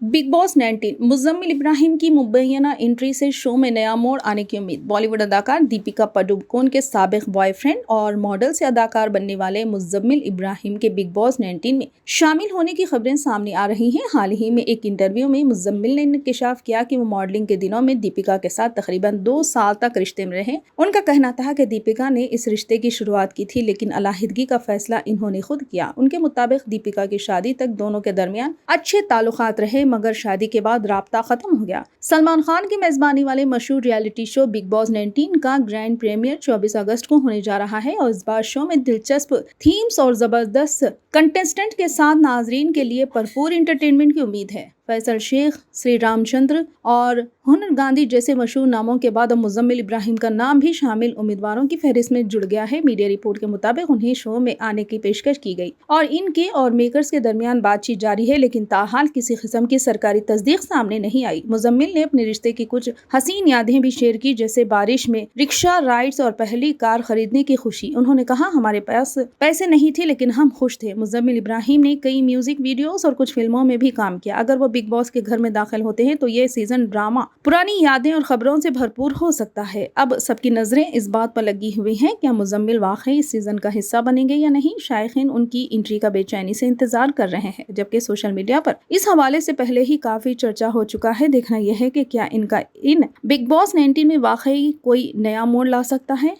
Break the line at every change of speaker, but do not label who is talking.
Big boss 19 Muzammil Ibrahim की मुबैना entry से show में नया मोड़ आने की उम्मीद। बॉलीवुड अदाकार दीपिका पादुकोण के साबिक बॉयफ्रेंड और मॉडल से अदाकार बनने वाले मुज़म्मिल इब्राहिम के बिग बॉस 19 में शामिल होने की खबरें सामने आ रही हैं। हाल ही में एक इंटरव्यू में मुज़म्मिल ने इंकशाफ किया कि वो मॉडलिंग के दिनों में दीपिका के साथ तकरीबन 2 साल तक रिश्ते में रहे। उनका कहना था कि दीपिका ने इस रिश्ते की शुरुआत की थी, लेकिन अलहदगी का फैसला इन्होंने खुद किया। उनके मुताबिक दीपिका की शादी तक दोनों के दरमियान अच्छे ताल्लुकात रहे, मगर शादी के बाद राब्ता खत्म हो गया। सलमान खान की मेजबानी वाले मशहूर रियलिटी शो बिग बॉस 19 का ग्रैंड प्रीमियर 24 अगस्त को होने जा रहा है और इस बार शो में दिलचस्प थीम्स और जबरदस्त कंटेस्टेंट के साथ नाजरीन के लिए भरपूर एंटरटेनमेंट की उम्मीद है। फैसल शेख, श्री रामचंद्र और हुनर गांधी जैसे मशहूर नामों के बाद अब मुज़म्मिल इब्राहिम का नाम भी शामिल उम्मीदवारों की फहरिस्त में जुड़ गया है। मीडिया रिपोर्ट के मुताबिक उन्हें शो में आने की पेशकश की गई और इनके और मेकर्स के दरमियान बातचीत जारी है, लेकिन ताहाल किसी किस्म की सरकारी तस्दीक सामने नहीं आई। मुज़म्मिल ने अपने रिश्ते की कुछ हसीन यादें भी शेयर की, जैसे बारिश में रिक्शा राइड्स और पहली कार खरीदने की खुशी। उन्होंने कहा, हमारे पास पैसे नहीं थे लेकिन हम खुश थे। मुज़म्मिल इब्राहिम ने कई म्यूजिक वीडियोस और कुछ फिल्मों में भी काम किया। अगर वो बिग बॉस के घर में दाखिल होते हैं तो ये सीजन ड्रामा, पुरानी यादें और खबरों से भरपूर हो सकता है। अब सबकी नजरें इस बात पर लगी हुई हैं, क्या मुज़म्मिल वाकई इस सीजन का हिस्सा बनेंगे या नहीं। शायकीन उनकी एंट्री का बेचैनी से इंतजार कर रहे हैं, जबकि सोशल मीडिया पर इस हवाले से पहले ही काफी चर्चा हो चुका है। देखना यह है कि क्या इनका इन बिग बॉस 19 में वाकई कोई नया मोड़ ला सकता है।